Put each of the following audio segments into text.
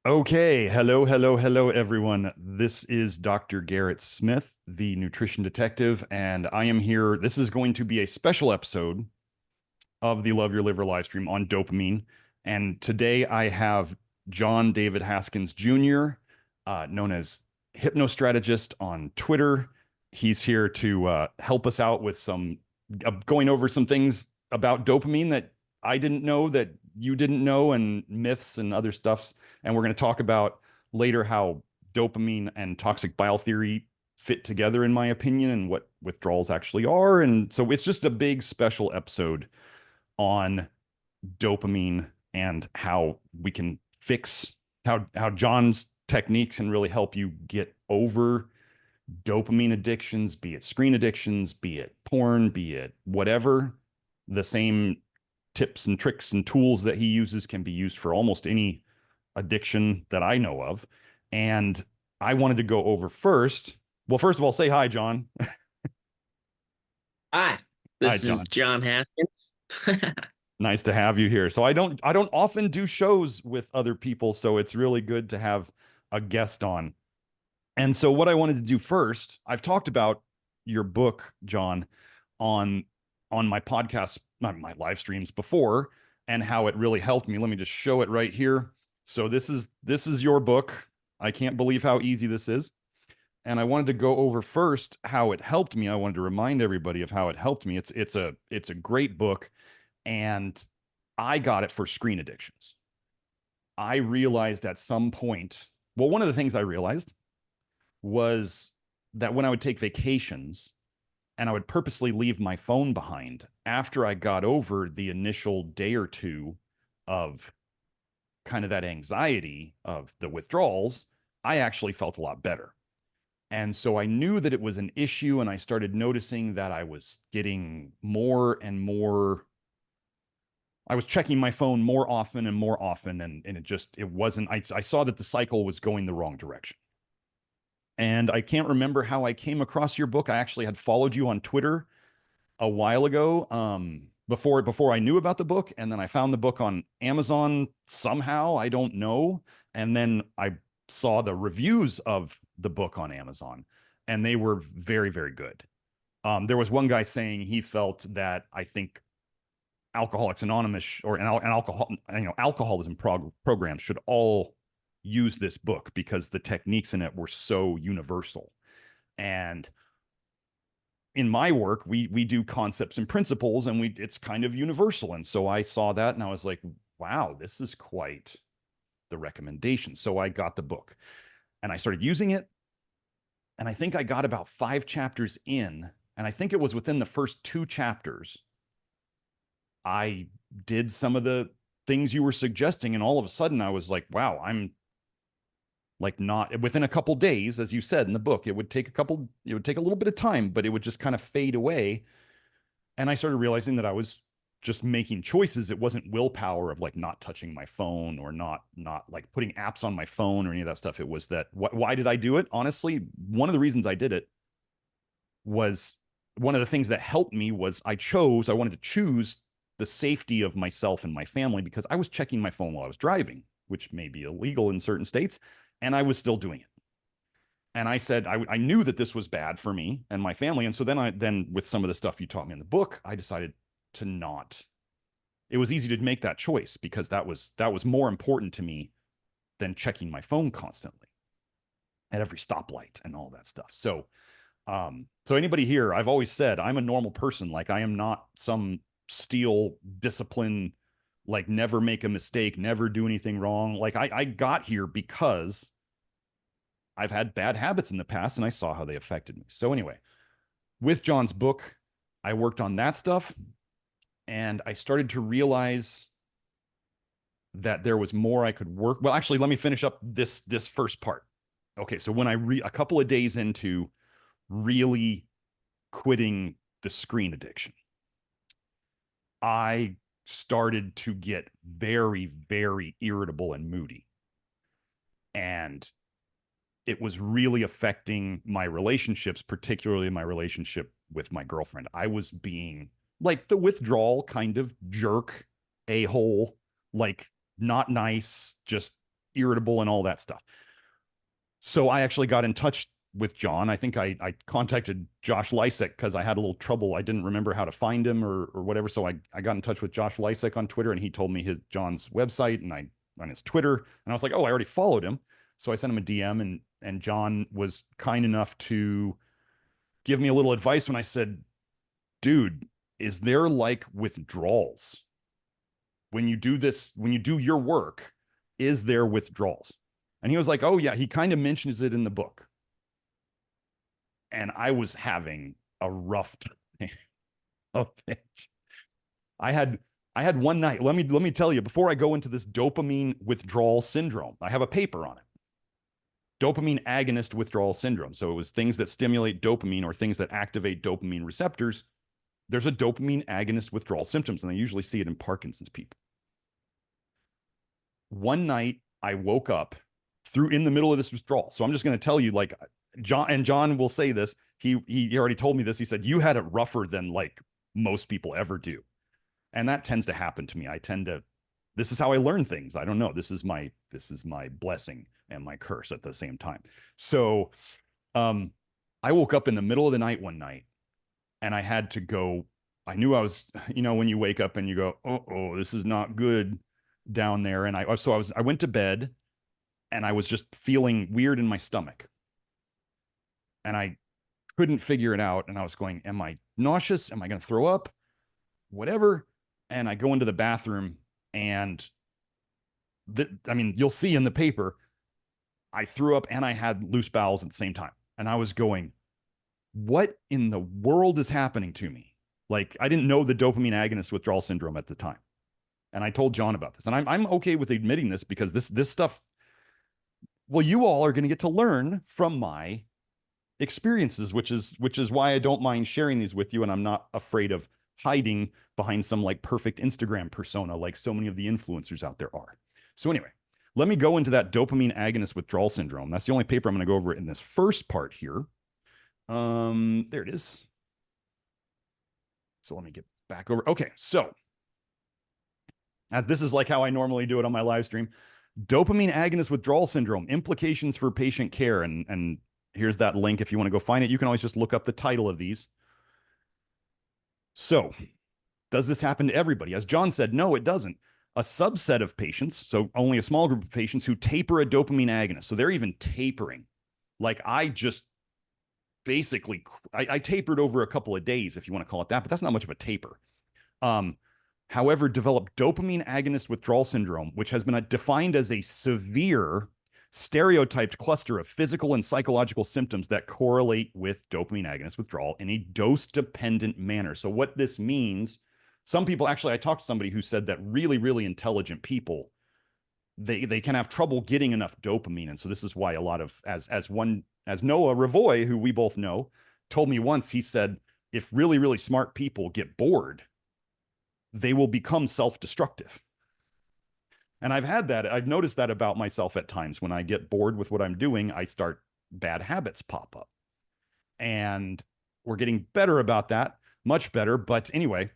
Okay, hello, everyone. This is Dr. Garrett Smith, the nutrition detective, and I am here. This is going to be a special episode of the Love Your Liver live stream on dopamine. And today I have John David Haskins Jr., known as Hypnostrategist on Twitter. He's here to help us out with some going over some things about dopamine that I didn't know that you didn't know, and myths and other stuffs. And we're going to talk about later how dopamine and toxic bile theory fit together, in my opinion, and what withdrawals actually are. And so it's just a big special episode on dopamine and how we can fix how John's techniques can really help you get over dopamine addictions, be it screen addictions, be it porn, be it whatever. The same tips and tricks and tools that he uses can be used for almost any addiction that I know of. And I wanted to go over first. Well, first of all, say hi, John. Hi, Hi, this is John. John Haskins. Nice to have you here. So I don't often do shows with other people, so it's really good to have a guest on. And so what I wanted to do first, I've talked about your book, John, on my podcast, my live streams before, and how it really helped me. Let me just show it right here. So this is your book. I can't believe how easy this is. And I wanted to go over first how it helped me. I wanted to remind everybody of how it helped me. It's a great book, and I got it for screen addictions. I realized at some point, well, one of the things I realized was that when I would take vacations and I would purposely leave my phone behind after I got over the initial day or two of kind of that anxiety of the withdrawals, I actually felt a lot better. And so I knew that it was an issue, and I started noticing that I was getting more and more. I was checking my phone more often and more often, and it wasn't. I saw that the cycle was going the wrong direction. And I can't remember how I came across your book. I actually had followed you on Twitter a while ago, before I knew about the book, and then I found the book on Amazon somehow. I don't know, and then I saw the reviews of the book on Amazon, and they were very, very good. There was one guy saying he felt that, I think, Alcoholics Anonymous or an alcohol, alcoholism programs should all use this book because the techniques in it were so universal. And in my work, we do concepts and principles, and it's kind of universal. And so I saw that, and I was like, wow, this is quite the recommendation. So I got the book and I started using it. And I think I got about 5 chapters in, and I think it was within the first 2 chapters I did some of the things you were suggesting, and all of a sudden I was like, wow, I'm like, not within a couple days, as you said in the book. It would take a little bit of time, but it would just kind of fade away. And I started realizing that I was just making choices. It wasn't willpower of like not touching my phone or not like putting apps on my phone or any of that stuff. It was that, why did I do it? Honestly, one of the reasons I did it was, one of the things that helped me was I wanted to choose the safety of myself and my family, because I was checking my phone while I was driving, which may be illegal in certain states, and I was still doing it. And I said, I knew that this was bad for me and my family. And so then with some of the stuff you taught me in the book, I decided to not. It was easy to make that choice because that was more important to me than checking my phone constantly at every stoplight and all that stuff. So anybody here, I've always said I'm a normal person. Like, I am not some steel discipline, like never make a mistake, never do anything wrong. Like, I got here because I've had bad habits in the past and I saw how they affected me. So anyway, with John's book, I worked on that stuff, and I started to realize that there was more I could work. Well, actually, let me finish up this first part. Okay, so when a couple of days into really quitting the screen addiction, I started to get very, very irritable and moody. And it was really affecting my relationships, particularly my relationship with my girlfriend. I was being like the withdrawal kind of jerk, a hole, like not nice, just irritable and all that stuff. So I actually got in touch with John. I think I contacted Josh Lysek because I had a little trouble. I didn't remember how to find him or whatever. So I got in touch with Josh Lysek on Twitter, and he told me John's website and on his Twitter. And I was like, oh, I already followed him. So I sent him a DM, and John was kind enough to give me a little advice when I said, dude, is there like withdrawals? When you do this, when you do your work, is there withdrawals? And he was like, oh yeah, he kind of mentions it in the book. And I was having a rough time of it. I had one night. Let me tell you, before I go into this dopamine withdrawal syndrome, I have a paper on it. Dopamine agonist withdrawal syndrome. So it was things that stimulate dopamine or things that activate dopamine receptors. There's a dopamine agonist withdrawal symptoms, and I usually see it in Parkinson's people. One night I woke up in the middle of this withdrawal. So I'm just going to tell you, like, John will say this. He already told me this. He said, you had it rougher than like most people ever do. And that tends to happen to me. This is how I learn things. I don't know. This is my blessing and my curse at the same time. So I woke up in the middle of the night one night, and I had to go. I knew I was, when you wake up and you go, oh, this is not good down there. And I went to bed, and I was just feeling weird in my stomach. And I couldn't figure it out. And I was going, am I nauseous? Am I going to throw up? Whatever. And I go into the bathroom, and you'll see in the paper, I threw up and I had loose bowels at the same time. And I was going, what in the world is happening to me? Like, I didn't know the dopamine agonist withdrawal syndrome at the time. And I told John about this. And I'm okay with admitting this, because this stuff, well, you all are going to get to learn from my experiences, which is why I don't mind sharing these with you. And I'm not afraid of hiding behind some like perfect Instagram persona like so many of the influencers out there are. So anyway, let me go into that dopamine agonist withdrawal syndrome. That's the only paper I'm going to go over in this first part here. There it is. So let me get back over. Okay, so as this is like how I normally do it on my live stream, dopamine agonist withdrawal syndrome, implications for patient care. And here's that link if you want to go find it. You can always just look up the title of these. So does this happen to everybody? As John said, no, it doesn't. A subset of patients, so only a small group of patients who taper a dopamine agonist. So they're even tapering. Like I tapered over a couple of days, if you want to call it that, but that's not much of a taper. However, develop dopamine agonist withdrawal syndrome, which has been defined as a severe stereotyped cluster of physical and psychological symptoms that correlate with dopamine agonist withdrawal in a dose-dependent manner. So what this means, some people, actually, I talked to somebody who said that really, really intelligent people, they can have trouble getting enough dopamine. And so this is why a lot of, as Noah Ravoy, who we both know, told me once, he said, if really, really smart people get bored, they will become self-destructive. And I've noticed that about myself at times. When I get bored with what I'm doing, bad habits pop up. And we're getting better about that, much better. But anyway,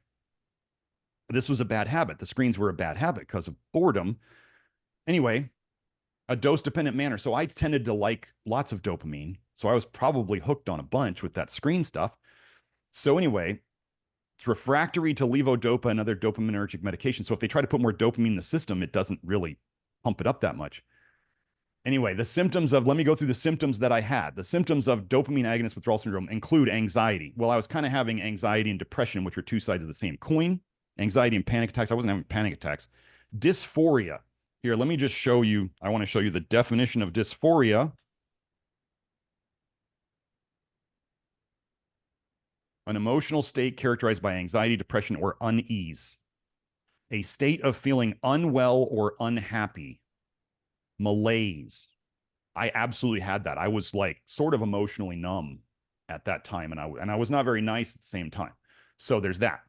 this was a bad habit. The screens were a bad habit because of boredom. Anyway, a dose-dependent manner. So I tended to like lots of dopamine. So I was probably hooked on a bunch with that screen stuff. So anyway, it's refractory to levodopa and other dopaminergic medications. So if they try to put more dopamine in the system, it doesn't really pump it up that much. Anyway, let me go through the symptoms that I had. The symptoms of dopamine agonist withdrawal syndrome include anxiety. Well, I was kind of having anxiety and depression, which are two sides of the same coin. Anxiety and panic attacks. I wasn't having panic attacks. Dysphoria. Here, let me just show you. I want to show you the definition of dysphoria. An emotional state characterized by anxiety, depression, or unease. A state of feeling unwell or unhappy. Malaise. I absolutely had that. I was like sort of emotionally numb at that time, and I was not very nice at the same time. So there's that.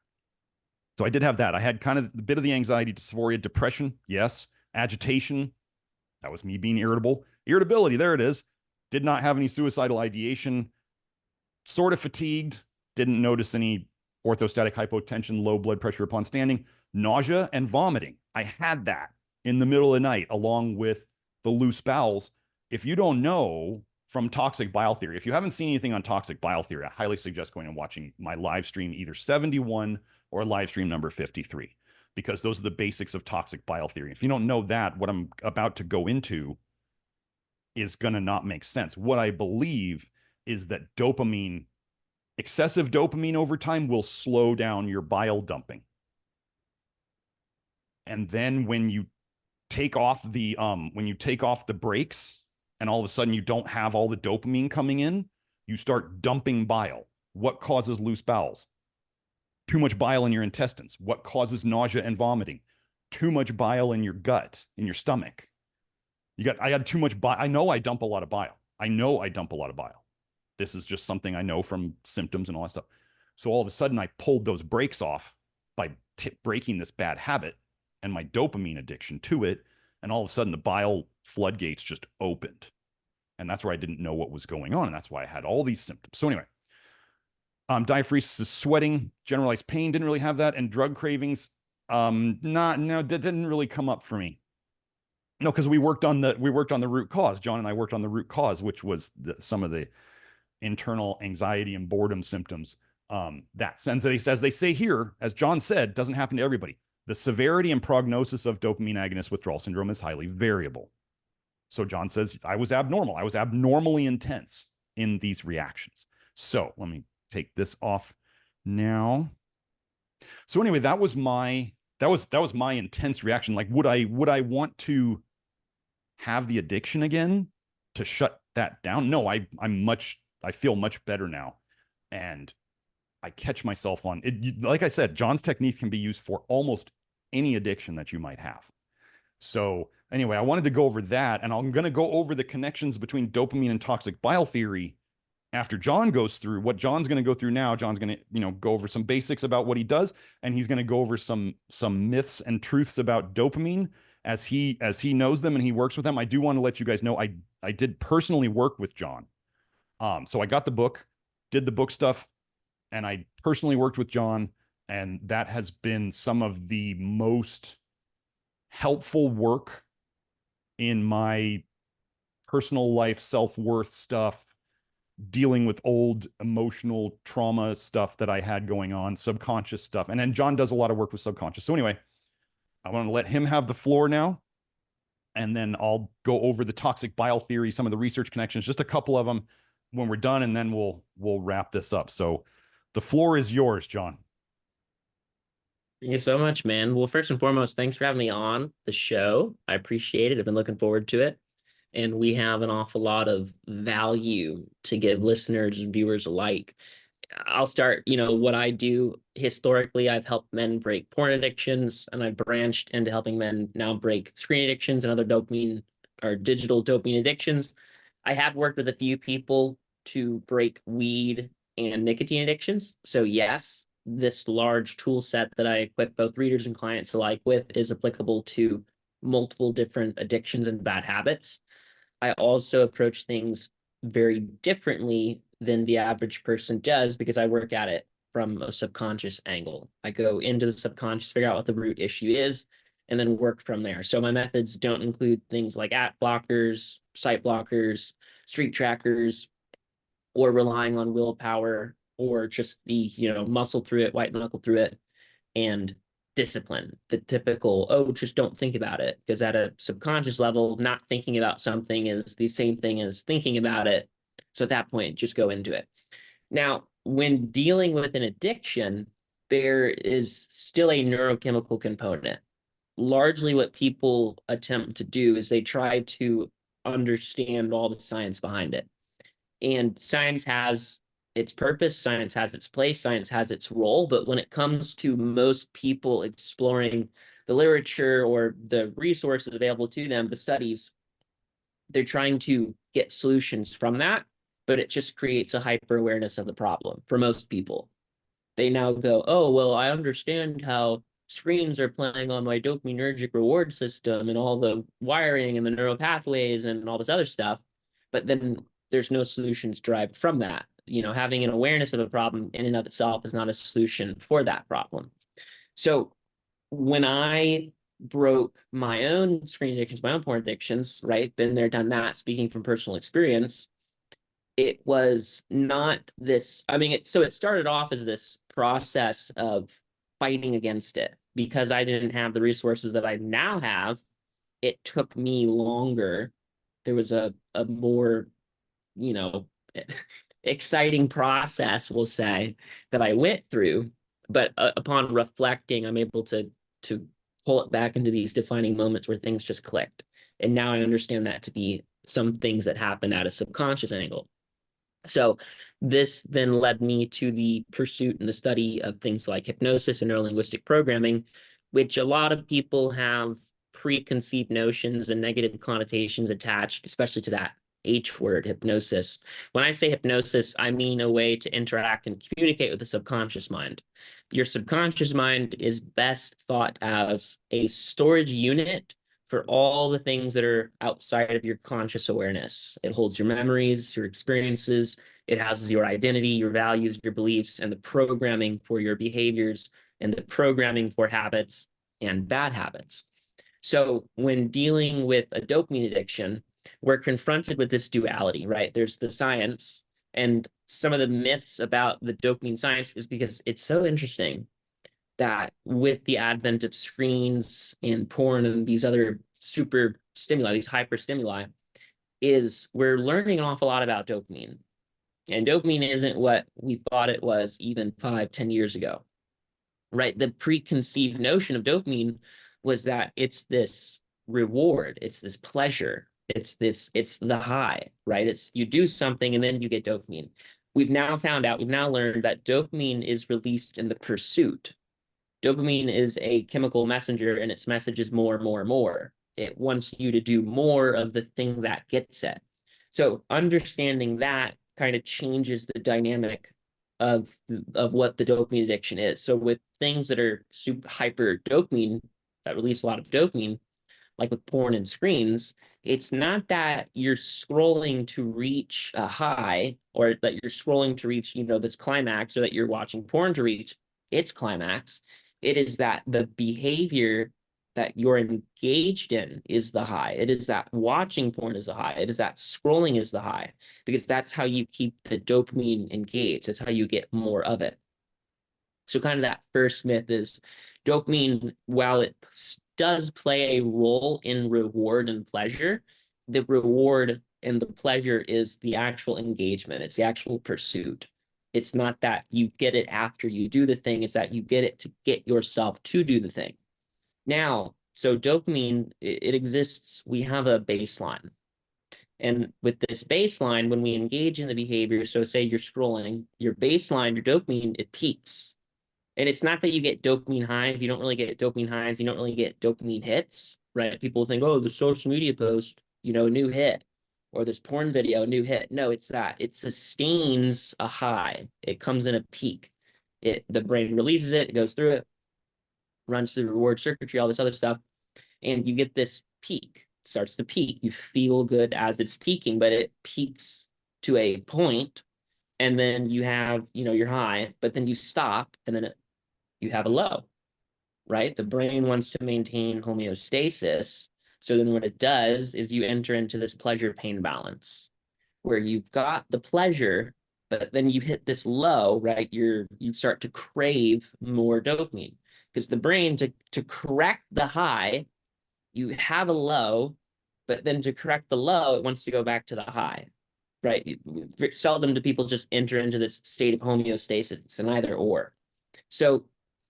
So I did have that. I had kind of a bit of the anxiety, dysphoria, depression, yes. Agitation, that was me being irritable. Irritability, there it is. Did not have any suicidal ideation. Sort of fatigued. Didn't notice any orthostatic hypotension, low blood pressure upon standing. Nausea and vomiting. I had that in the middle of the night, along with the loose bowels. If you don't know from toxic bile theory, if you haven't seen anything on toxic bile theory, I highly suggest going and watching my live stream, either 71 or live stream number 53, because those are the basics of toxic bile theory. If you don't know that, what I'm about to go into is going to not make sense. What I believe is that excessive dopamine over time will slow down your bile dumping. And then when you take off the brakes, and all of a sudden you don't have all the dopamine coming in, you start dumping bile. What causes loose bowels? Too much bile in your intestines. What causes nausea and vomiting? Too much bile in your gut, in your stomach. I had too much bile. I know I dump a lot of bile. This is just something I know from symptoms and all that stuff. So all of a sudden I pulled those brakes off by breaking this bad habit and my dopamine addiction to it. And all of a sudden the bile floodgates just opened. And that's where I didn't know what was going on. And that's why I had all these symptoms. So anyway, diaphoresis is sweating, generalized pain, didn't really have that. And drug cravings, that didn't really come up for me. No, because we worked on the root cause. John and I worked on the root cause, which was some of the internal anxiety and boredom symptoms. That sense, as they say here, as John said, doesn't happen to everybody. The severity and prognosis of dopamine agonist withdrawal syndrome is highly variable. So John says, I was abnormal. I was abnormally intense in these reactions. So let me take this off now. So anyway, that was my intense reaction. Like, would I want to have the addiction again to shut that down? No, I feel much better now. And I catch myself on it. Like I said, John's technique can be used for almost any addiction that you might have. So anyway, I wanted to go over that, and I'm going to go over the connections between dopamine and toxic bile theory after John goes through what John's going to go through now. John's going to, go over some basics about what he does, and he's going to go over some myths and truths about dopamine as he knows them and he works with them. I do want to let you guys know I did personally work with John. So I got the book, did the book stuff, and I personally worked with John, and that has been some of the most helpful work in my personal life, self-worth stuff, dealing with old emotional trauma stuff that I had going on, subconscious stuff. And then John does a lot of work with subconscious. So anyway, I want to let him have the floor now, and then I'll go over the toxic bile theory, some of the research connections, just a couple of them when we're done, and then we'll wrap this up. So the floor is yours, John. Thank you so much, man. Well, first and foremost, thanks for having me on the show. I appreciate it. I've been looking forward to it. And we have an awful lot of value to give listeners and viewers alike. I'll start, what I do. Historically, I've helped men break porn addictions, and I've branched into helping men now break screen addictions and other dopamine or digital dopamine addictions. I have worked with a few people to break weed and nicotine addictions. So yes, this large tool set that I equip both readers and clients alike with is applicable to multiple different addictions and bad habits. I also approach things very differently than the average person does because I work at it from a subconscious angle. I go into the subconscious, figure out what the root issue is, and then work from there. So my methods don't include things like ad blockers, site blockers, streak trackers, or relying on willpower, or just the, muscle through it, white knuckle through it, and discipline. The typical, just don't think about it. Because at a subconscious level, not thinking about something is the same thing as thinking about it. So at that point, just go into it. Now, when dealing with an addiction, there is still a neurochemical component. Largely what people attempt to do is they try to understand all the science behind it. And science has its purpose, science has its place, science has its role. But when it comes to most people exploring the literature or the resources available to them, the studies, they're trying to get solutions from that, but it just creates a hyper awareness of the problem for most people. They now go, oh, well, I understand how screens are playing on my dopaminergic reward system and all the wiring and the neural pathways and all this other stuff. But then there's no solutions derived from that. Having an awareness of a problem in and of itself is not a solution for that problem. So when I broke my own screen addictions, my own porn addictions, right? Been there, done that, speaking from personal experience. It was not this, I mean, so it started off as this process of fighting against it because I didn't have the resources that I now have. It took me longer. There was a more, you know, exciting process, we'll say, that I went through. But upon reflecting, I'm able to pull it back into these defining moments where things just clicked. And now I understand that to be some things that happen at a subconscious angle. So this then led me to the pursuit and the study of things like hypnosis and neurolinguistic programming, which a lot of people have preconceived notions and negative connotations attached, especially to that H word, hypnosis. When I say hypnosis, I mean a way to interact and communicate with the subconscious mind. Your subconscious mind is best thought as a storage unit for all the things that are outside of your conscious awareness. It holds your memories, your experiences, it houses your identity, your values, your beliefs, and the programming for your behaviors and the programming for habits and bad habits. So when dealing with a dopamine addiction, we're confronted with this duality, right? There's the science, and some of the myths about the dopamine science is because it's so interesting that with the advent of screens and porn and these other super stimuli, these hyper stimuli, is we're learning an awful lot about dopamine. And dopamine isn't what we thought it was even 5, 10 years ago, right? The preconceived notion of dopamine was that it's this reward, it's this pleasure, it's the high, right? It's you do something and then you get dopamine. We've now learned that dopamine is released in the pursuit. Dopamine is a chemical messenger, and its message is more, more, more. It wants you to do more of the thing that gets it. So understanding that kind of changes the dynamic of what the dopamine addiction is. So with things that are super hyper dopamine, that release a lot of dopamine, like with porn and screens, it's not that you're scrolling to reach a high or that you're scrolling to reach, this climax, or that you're watching porn to reach its climax. It is that the behavior that you're engaged in is the high. It is that watching porn is the high. It is that scrolling is the high, because that's how you keep the dopamine engaged. That's how you get more of it. So kind of that first myth is dopamine, while it does play a role in reward and pleasure, the reward and the pleasure is the actual engagement. It's the actual pursuit. It's not that you get it after you do the thing. It's that you get it to get yourself to do the thing. Now, so dopamine, it exists. We have a baseline. And with this baseline, when we engage in the behavior, so say you're scrolling, your baseline, your dopamine, it peaks. And it's not that you get dopamine highs. You don't really get dopamine highs. You don't really get dopamine hits, right? People think, oh, the social media post, new hit, or this porn video, new hit. No, it's that. It sustains a high. It comes in a peak. The brain releases it, it goes through it, runs through the reward circuitry, all this other stuff, and you get this peak. It starts to peak. You feel good as it's peaking, but it peaks to a point, and then you have, your high, but then you stop, and then you have a low, right? The brain wants to maintain homeostasis. So then what it does is you enter into this pleasure-pain balance where you've got the pleasure, but then you hit this low, right? You start to crave more dopamine, because the brain, to correct the high, you have a low, but then to correct the low, it wants to go back to the high, right? Seldom do people just enter into this state of homeostasis. It's an either or. So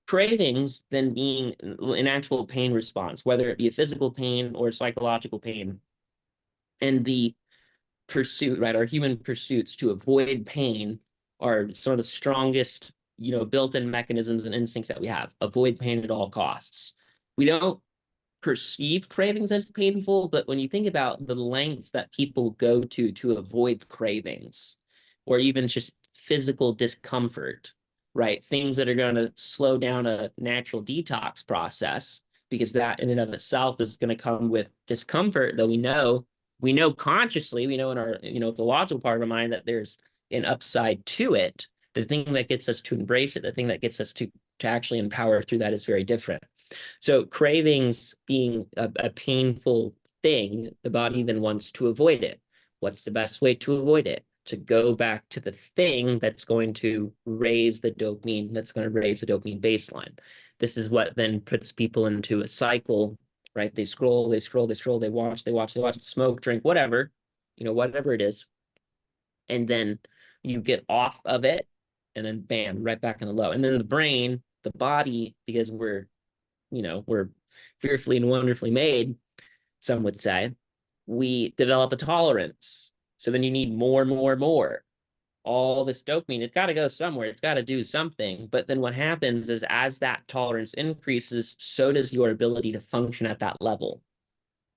cravings then being an actual pain response, whether it be a physical pain or psychological pain, and the pursuit, right? Our human pursuits to avoid pain are some of the strongest, built-in mechanisms and instincts that we have. Avoid pain at all costs. We don't perceive cravings as painful, but when you think about the lengths that people go to avoid cravings, or even just physical discomfort, right? Things that are going to slow down a natural detox process, because that in and of itself is going to come with discomfort, though we know consciously, we know in our, the logical part of our mind that there's an upside to it. The thing that gets us to embrace it, the thing that gets us to actually empower through that is very different. So cravings being a painful thing, the body then wants to avoid it. What's the best way to avoid it? To go back to the thing that's going to raise the dopamine, that's going to raise the dopamine baseline. This is what then puts people into a cycle, right? They scroll, they scroll, they scroll, they watch, smoke, drink, whatever, whatever it is. And then you get off of it, and then bam, right back in the low. And then the brain, the body, because we're fearfully and wonderfully made, some would say, we develop a tolerance. So then you need more, more, more. All this dopamine, it's got to go somewhere. It's got to do something. But then what happens is as that tolerance increases, so does your ability to function at that level.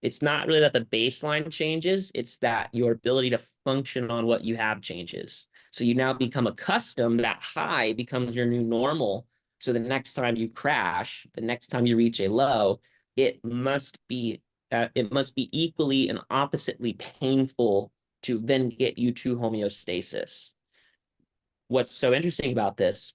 It's not really that the baseline changes, it's that your ability to function on what you have changes. So you now become accustomed, that high becomes your new normal. So the next time you crash, the next time you reach a low, it must be equally and oppositely painful to then get you to homeostasis. What's so interesting about this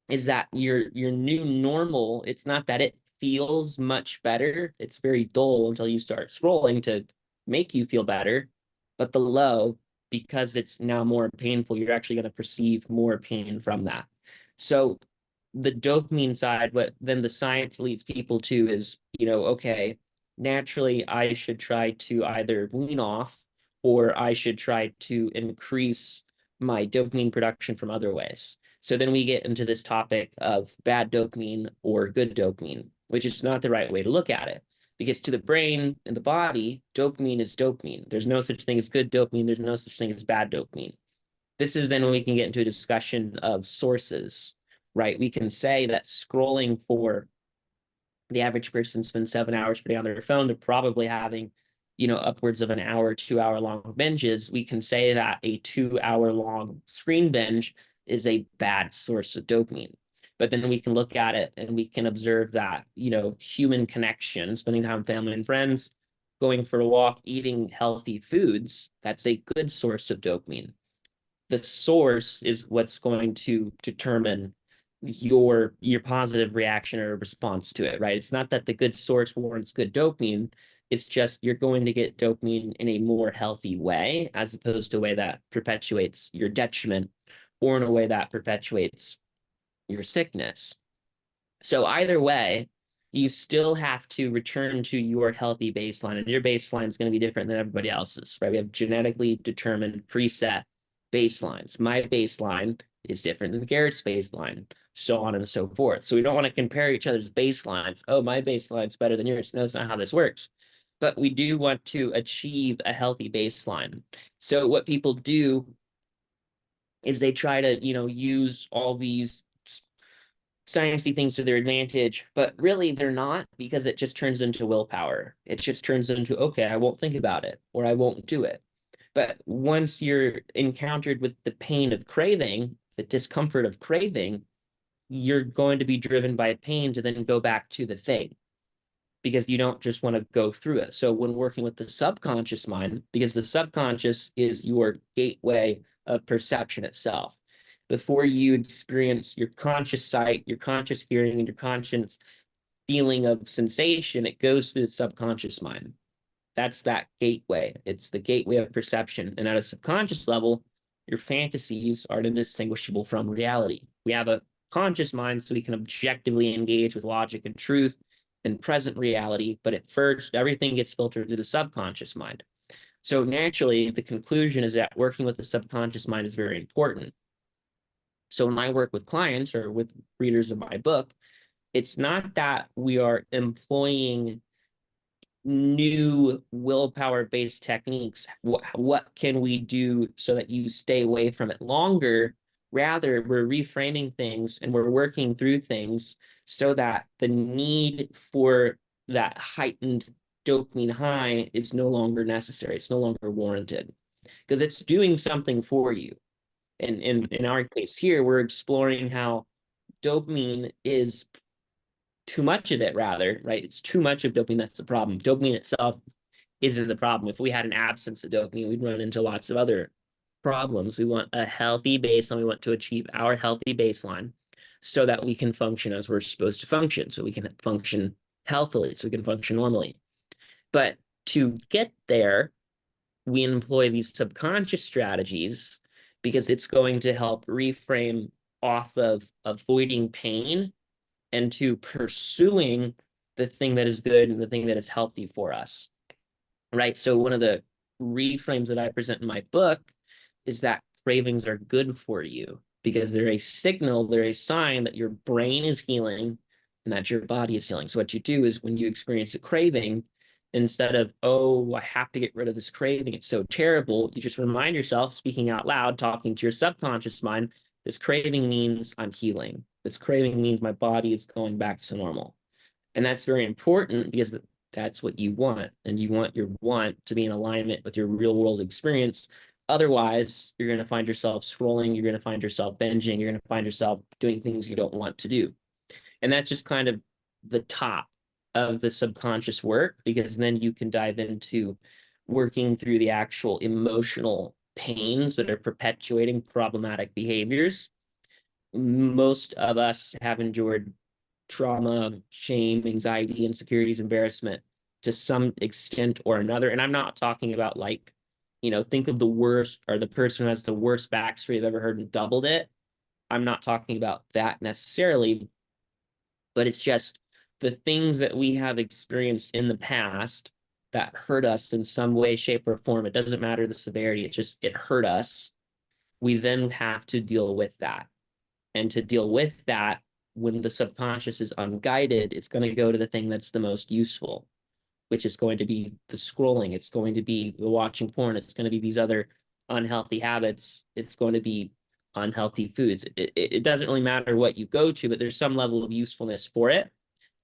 is that your new normal, it's not that it feels much better. It's very dull until you start scrolling to make you feel better. But the low, because it's now more painful, you're actually going to perceive more pain from that. So the dopamine side, what then the science leads people to is, okay, naturally I should try to either wean off or I should try to increase my dopamine production from other ways. So then we get into this topic of bad dopamine or good dopamine, which is not the right way to look at it. Because to the brain and the body, dopamine is dopamine. There's no such thing as good dopamine. There's no such thing as bad dopamine. This is then when we can get into a discussion of sources, right? We can say that scrolling for the average person spends 7 hours per day on their phone. They're probably having, upwards of an hour, 2 hour long binges. We can say that a 2 hour long screen binge is a bad source of dopamine. But then we can look at it and we can observe that, human connection, spending time with family and friends, going for a walk, eating healthy foods, that's a good source of dopamine. The source is what's going to determine your positive reaction or response to it, right? It's not that the good source warrants good dopamine. It's just you're going to get dopamine in a more healthy way, as opposed to a way that perpetuates your detriment or in a way that perpetuates your sickness. So either way, you still have to return to your healthy baseline, and your baseline is going to be different than everybody else's, right? We have genetically determined preset baselines. My baseline is different than Garrett's baseline, so on and so forth. So we don't want to compare each other's baselines. Oh, my baseline's better than yours. No, that's not how this works. But we do want to achieve a healthy baseline. So what people do is they try to, use all these sciencey things to their advantage, but really they're not, because it just turns into willpower. It just turns into, okay, I won't think about it, or I won't do it. But once you're encountered with the pain of craving, the discomfort of craving, you're going to be driven by pain to then go back to the thing, because you don't just want to go through it. So when working with the subconscious mind, because the subconscious is your gateway of perception itself, before you experience your conscious sight, your conscious hearing, and your conscious feeling of sensation, it goes through the subconscious mind. That's that gateway. It's the gateway of perception. And at a subconscious level, your fantasies are indistinguishable from reality. We have a conscious mind, so we can objectively engage with logic and truth and present reality. But at first, everything gets filtered through the subconscious mind. So naturally, the conclusion is that working with the subconscious mind is very important. So when I work with clients or with readers of my book, it's not that we are employing new willpower-based techniques. What can we do so that you stay away from it longer? Rather, we're reframing things and we're working through things so that the need for that heightened dopamine high is no longer necessary. It's no longer warranted, because it's doing something for you. And in our case here, we're exploring how dopamine is too much of it, rather, right? It's too much of dopamine that's the problem. Dopamine itself isn't the problem. If we had an absence of dopamine, we'd run into lots of other problems. We want a healthy baseline. We want to achieve our healthy baseline. so that we can function as we're supposed to function, so we can function healthily, so we can function normally. But to get there, we employ these subconscious strategies because it's going to help reframe off of avoiding pain and to pursuing the thing that is good and the thing that is healthy for us, right? So one of the reframes that I present in my book is that cravings are good for you because they're a signal, they're a sign that your brain is healing and that your body is healing. So what you do is when you experience a craving, instead of, oh, I have to get rid of this craving, it's so terrible, you just remind yourself, speaking out loud, talking to your subconscious mind, this craving means I'm healing. This craving means my body is going back to normal. And that's very important because that's what you want. And you want your want to be in alignment with your real world experience. Otherwise, you're going to find yourself scrolling. You're going to find yourself binging. You're going to find yourself doing things you don't want to do. And that's just kind of the top of the subconscious work, because then you can dive into working through the actual emotional pains that are perpetuating problematic behaviors. Most of us have endured trauma, shame, anxiety, insecurities, embarrassment to some extent or another. And I'm not talking about like, think of the worst or the person who has the worst backstory you've ever heard and doubled it. I'm not talking about that necessarily, but it's just the things that we have experienced in the past that hurt us in some way, shape, or form. It doesn't matter the severity, it hurt us. We then have to deal with that. And to deal with that, when the subconscious is unguided, it's going to go to the thing that's the most useful, which is going to be the scrolling. It's going to be the watching porn. It's going to be these other unhealthy habits. It's going to be unhealthy foods. It doesn't really matter what you go to, but there's some level of usefulness for it.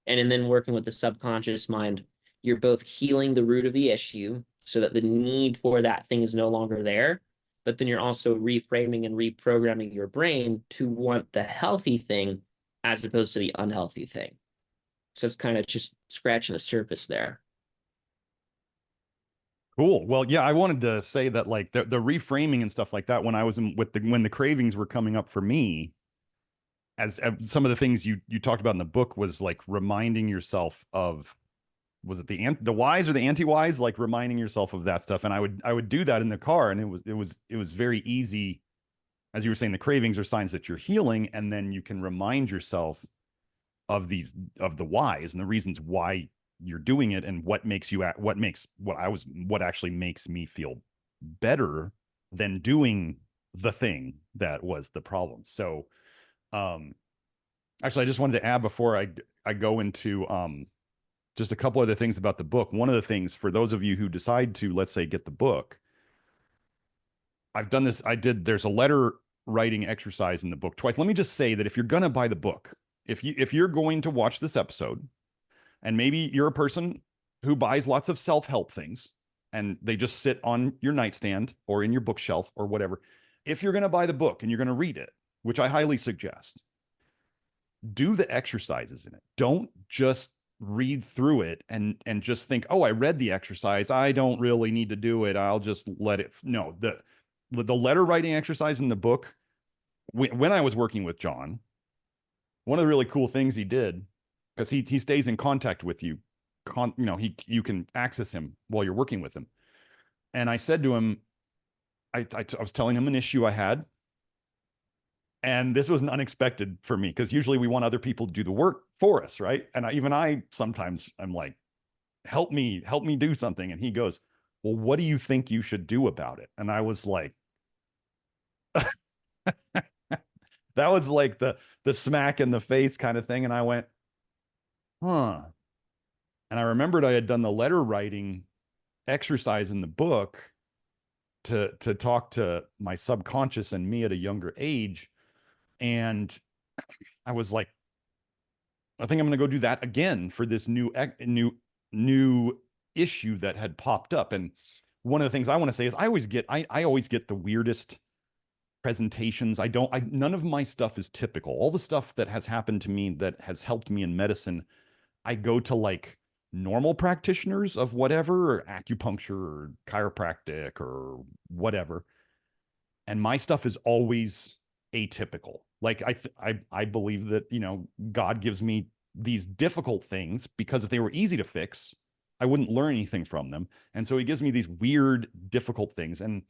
And then working with the subconscious mind, you're both healing the root of the issue so that the need for that thing is no longer there, but then you're also reframing and reprogramming your brain to want the healthy thing as opposed to the unhealthy thing. So it's kind of just scratching the surface there. Cool. Well, yeah, I wanted to say that like the reframing and stuff like that when I was when the cravings were coming up for me, as some of the things you talked about in the book was like reminding yourself of, was it the whys or the anti-whys, like reminding yourself of that stuff. And I would do that in the car, and it was very easy. As you were saying, the cravings are signs that you're healing, and then you can remind yourself of the whys and the reasons why you're doing it, and what actually makes me feel better than doing the thing that was the problem. So actually, I just wanted to add before I go into just a couple other things about the book. One of the things, for those of you who decide to, let's say, get the book, there's a letter writing exercise in the book twice. Let me just say that if you're going to buy the book, if you're going to watch this episode, and maybe you're a person who buys lots of self-help things and they just sit on your nightstand or in your bookshelf or whatever, if you're going to buy the book and you're going to read it, which I highly suggest, do the exercises in it. Don't just read through it and just think, oh, I read the exercise, I don't really need to do it, I'll just let it. No, the letter writing exercise in the book, when I was working with John, one of the really cool things he did, because he stays in contact with you, you can access him while you're working with him. And I said to him, I was telling him an issue I had, and this was unexpected for me, because usually we want other people to do the work for us, right? And I sometimes I'm like, help me do something. And he goes, well, what do you think you should do about it? And I was like, that was like the smack in the face kind of thing. And I went, huh. And I remembered I had done the letter writing exercise in the book to talk to my subconscious and me at a younger age. And I was like, I think I'm going to go do that again for this new issue that had popped up. And one of the things I want to say is I always get the weirdest presentations. None of my stuff is typical. All the stuff that has happened to me that has helped me in medicine, I go to like normal practitioners of whatever, or acupuncture or chiropractic or whatever. And my stuff is always atypical. Like I believe that, you know, God gives me these difficult things because if they were easy to fix, I wouldn't learn anything from them. And so he gives me these weird, difficult things. And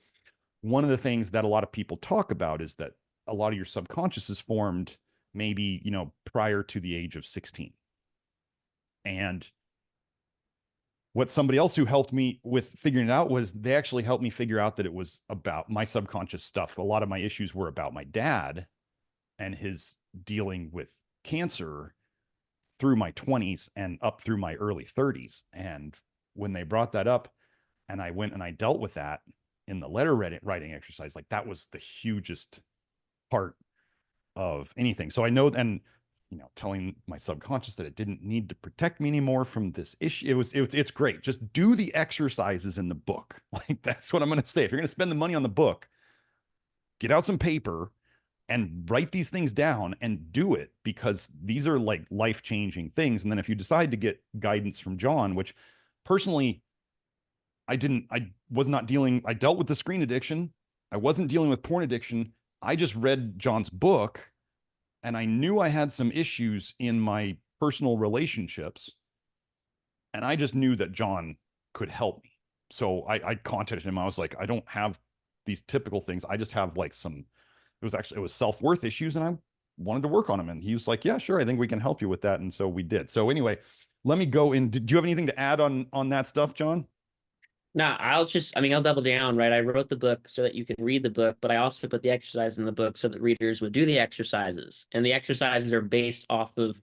one of the things that a lot of people talk about is that a lot of your subconscious is formed maybe, you know, prior to the age of 16. And what somebody else who helped me with figuring it out was they actually helped me figure out that it was about my subconscious stuff. A lot of my issues were about my dad and his dealing with cancer through my 20s and up through my early 30s. And when they brought that up and I went and I dealt with that in the letter writing exercise, like that was the hugest part of anything. So I know, and you know, telling my subconscious that it didn't need to protect me anymore from this issue. It's great. Just do the exercises in the book. Like that's what I'm going to say. If you're going to spend the money on the book, get out some paper and write these things down and do it, because these are like life-changing things. And then if you decide to get guidance from John, which personally I dealt with the screen addiction. I wasn't dealing with porn addiction. I just read John's book and I knew I had some issues in my personal relationships. And I just knew that John could help me. So I contacted him. I was like, I don't have these typical things. I just have like it was self-worth issues and I wanted to work on them. And he was like, yeah, sure. I think we can help you with that. And so we did. So anyway, let me go in. Do you have anything to add on that stuff, John? No, I'll double down, right? I wrote the book so that you can read the book, but I also put the exercise in the book so that readers would do the exercises. And the exercises are based off of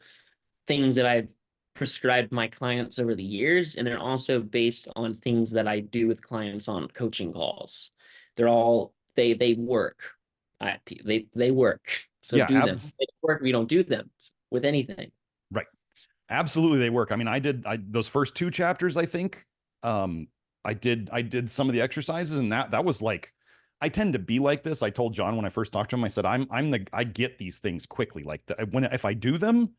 things that I've prescribed my clients over the years. And they're also based on things that I do with clients on coaching calls. They work. They work. So Yeah, do them. If they work, we don't do them with anything. right. Absolutely, they work. I mean, I those first two chapters, I think, I did some of the exercises, and that was like, I tend to be like this. I told John when I first talked to him, I said, I get these things quickly. Like if I do them,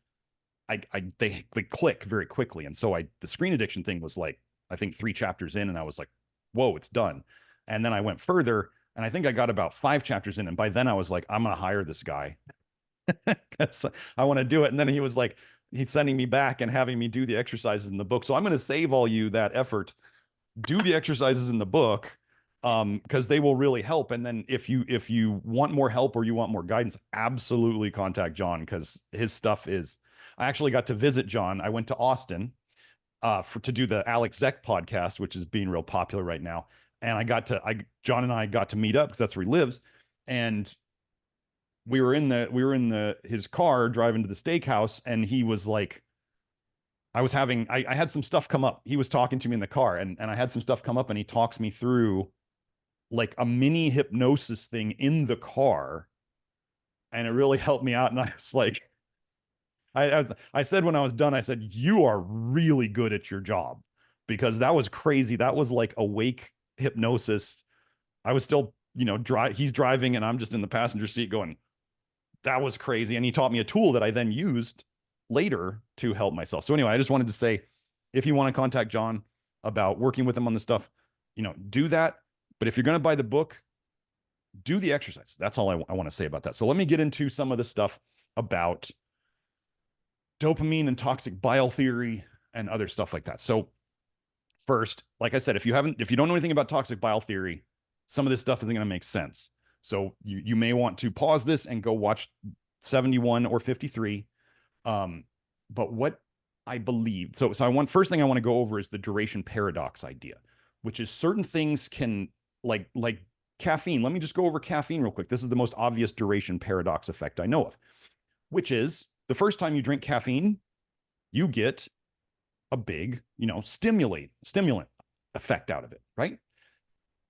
they click very quickly. And so the screen addiction thing was like, I think 3 chapters in, and I was like, whoa, it's done. And then I went further, and I think I got about 5 chapters in, and by then I was like, I'm gonna hire this guy because I want to do it. And then he was like, he's sending me back and having me do the exercises in the book. So I'm going to save all you that effort. Do the exercises in the book, because they will really help. And then if you want more help or you want more guidance, absolutely contact John, because his stuff is. I actually got to visit John. I went to Austin to do the Alex Zek podcast, which is being real popular right now. And John and I got to meet up because that's where he lives. And we were in his car driving to the steakhouse, and he was like, I had some stuff come up. He was talking to me in the car, and I had some stuff come up, and he talks me through like a mini hypnosis thing in the car. And it really helped me out. And I was like, I said when I was done, I said, you are really good at your job, because that was crazy. That was like awake hypnosis. I was still, you know, he's driving and I'm just in the passenger seat going, that was crazy. And he taught me a tool that I then used later to help myself. So anyway, I just wanted to say, if you want to contact John about working with him on this stuff, you know, do that. But if you're going to buy the book, do the exercise. That's all I want to say about that. So let me get into some of the stuff about dopamine and toxic bile theory and other stuff like that. So first, like I said, if you don't know anything about toxic bile theory, some of this stuff isn't going to make sense. So you may want to pause this and go watch 71 or 53. But what I believe, so first thing I want to go over is the duration paradox idea, which is certain things can, like caffeine. Let me just go over caffeine real quick. This is the most obvious duration paradox effect I know of, which is the first time you drink caffeine, you get a big, you know, stimulant effect out of it, right?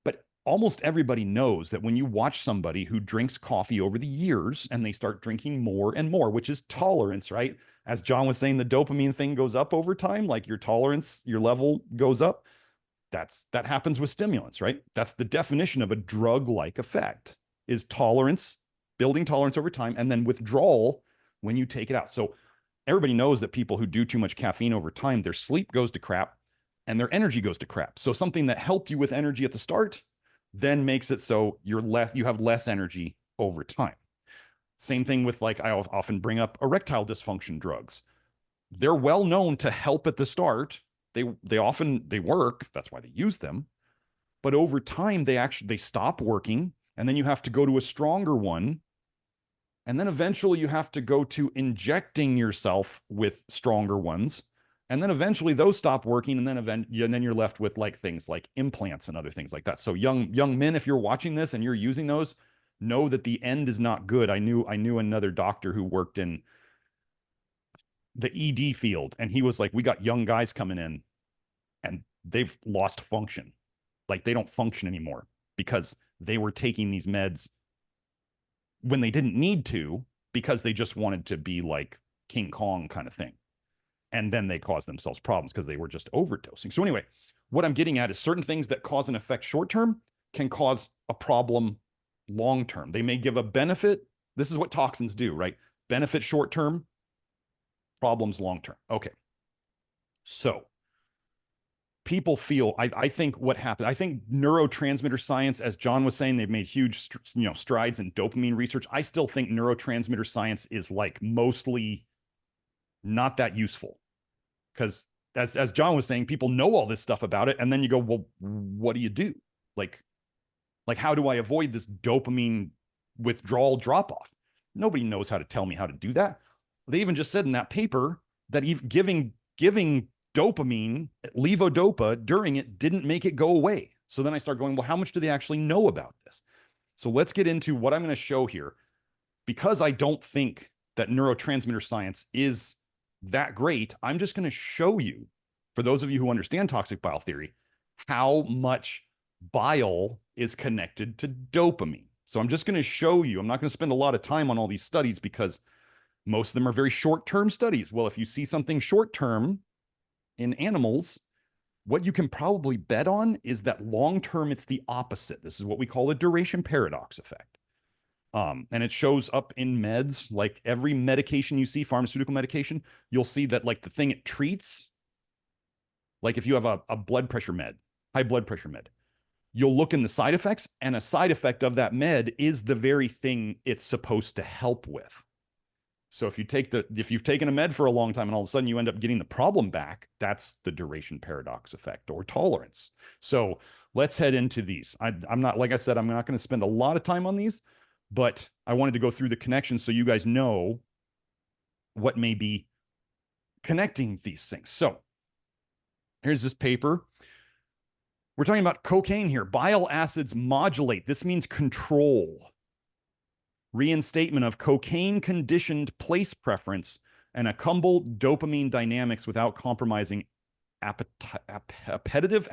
But almost everybody knows that when you watch somebody who drinks coffee over the years and they start drinking more and more, which is tolerance, right? As John was saying, the dopamine thing goes up over time, like your tolerance, your level goes up. That happens with stimulants, right? That's the definition of a drug-like effect, is tolerance, building tolerance over time, and then withdrawal when you take it out. So everybody knows that people who do too much caffeine over time, their sleep goes to crap and their energy goes to crap. So something that helped you with energy at the start then makes it so you have less energy over time. Same thing with, like, I often bring up erectile dysfunction drugs. They're well known to help at the start. They often they work. That's why they use them. But over time, they stop working, and then you have to go to a stronger one, and then eventually you have to go to injecting yourself with stronger ones. And then eventually those stop working, and then you're left with like things like implants and other things like that. So young men, if you're watching this and you're using those, know that the end is not good. I knew another doctor who worked in the ED field, and he was like, we got young guys coming in and they've lost function. Like, they don't function anymore because they were taking these meds when they didn't need to, because they just wanted to be like King Kong kind of thing. And then they caused themselves problems because they were just overdosing. So anyway, what I'm getting at is certain things that cause an effect short term can cause a problem long term. They may give a benefit. This is what toxins do, right? Benefit short term, problems long term. Okay. So people feel, I think what happened, I think neurotransmitter science, as John was saying, they've made huge strides in dopamine research. I still think neurotransmitter science is like mostly not that useful, because as John was saying, people know all this stuff about it, and then you go, well, what do you do? Like how do I avoid this dopamine withdrawal drop off? Nobody knows how to tell me how to do that. They even just said in that paper that even giving dopamine, levodopa, during it didn't make it go away. So then I start going, well, how much do they actually know about this? So let's get into what I'm going to show here. Because I don't think that neurotransmitter science is that great, I'm just going to show you, for those of you who understand toxic bile theory, how much bile is connected to dopamine. So I'm just going to show you. I'm not going to spend a lot of time on all these studies because most of them are very short-term studies. Well, if you see something short-term in animals, what you can probably bet on is that long-term it's the opposite. This is what we call the duration paradox effect. And it shows up in meds. Like every medication you see, pharmaceutical medication, you'll see that like the thing it treats, like if you have a blood pressure med, high blood pressure med, you'll look in the side effects, and a side effect of that med is the very thing it's supposed to help with. So if you've taken a med for a long time and all of a sudden you end up getting the problem back, that's the duration paradox effect, or tolerance. So let's head into these. I'm not, like I said, I'm not going to spend a lot of time on these, but I wanted to go through the connections so you guys know what may be connecting these things. So here's this paper. We're talking about cocaine here. Bile acids modulate. This means control. Reinstatement of cocaine-conditioned place preference and accumbal dopamine dynamics without compromising appetitive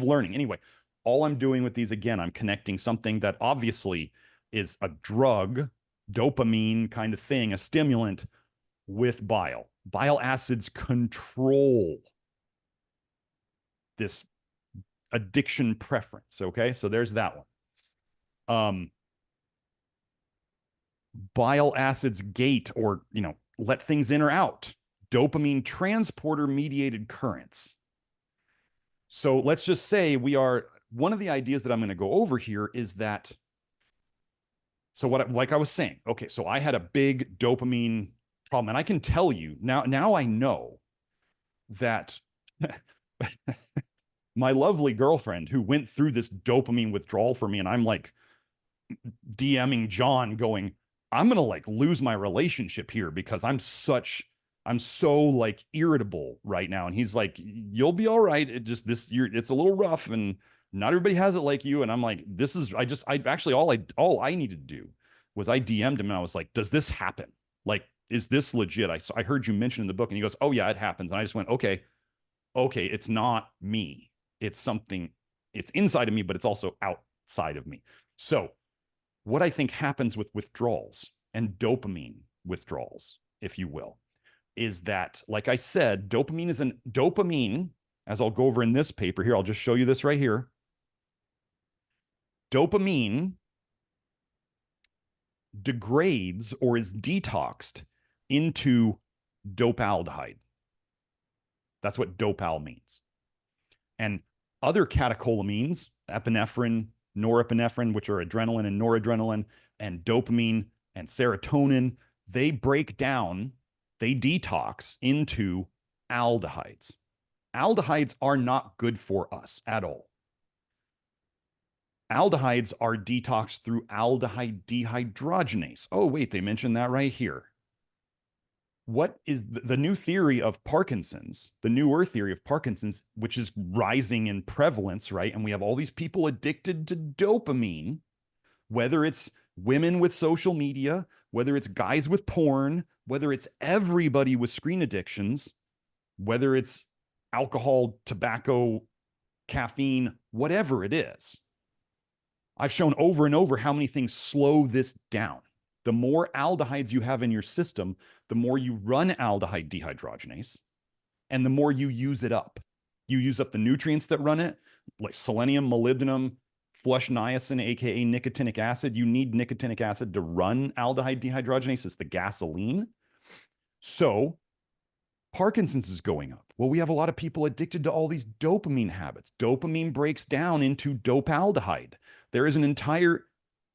learning. Anyway, all I'm doing with these, again, I'm connecting something that obviously is a drug, dopamine kind of thing, a stimulant, with bile. Bile acids control this addiction preference. Okay, so there's that one. Bile acids gate, or let things in or out. Dopamine transporter mediated currents. So let's just say one of the ideas that I'm going to go over here is that, so like I was saying, okay, so I had a big dopamine problem, and I can tell you now I know that my lovely girlfriend who went through this dopamine withdrawal for me, and I'm like DMing John going, I'm going to like lose my relationship here because I'm so like irritable right now. And he's like, you'll be all right. It's a little rough and not everybody has it like you. And I'm like, all I needed to do was I DM'd him and I was like, does this happen? Like, is this legit? I heard you mention in the book, and he goes, oh yeah, it happens. And I just went, okay, it's not me. It's something, it's inside of me, but it's also outside of me. So what I think happens with withdrawals and dopamine withdrawals, if you will, is that, like I said, dopamine, as I'll go over in this paper here, I'll just show you this right here. Dopamine degrades or is detoxed into dopaldehyde. That's what DOPAL means. And other catecholamines, epinephrine, norepinephrine, which are adrenaline and noradrenaline, and dopamine and serotonin, they break down, they detox into aldehydes. Aldehydes are not good for us at all. Aldehydes are detoxed through aldehyde dehydrogenase. Oh, wait, they mentioned that right here. What is the new theory of Parkinson's, the newer theory of Parkinson's, which is rising in prevalence, right? And we have all these people addicted to dopamine, whether it's women with social media, whether it's guys with porn, whether it's everybody with screen addictions, whether it's alcohol, tobacco, caffeine, whatever it is. I've shown over and over how many things slow this down. The more aldehydes you have in your system, the more you run aldehyde dehydrogenase, and the more you use it up. You use up the nutrients that run it, like selenium, molybdenum, flush niacin, aka nicotinic acid. You need nicotinic acid to run aldehyde dehydrogenase. It's the gasoline. So Parkinson's is going up. Well, we have a lot of people addicted to all these dopamine habits. Dopamine breaks down into dopaldehyde. There is an entire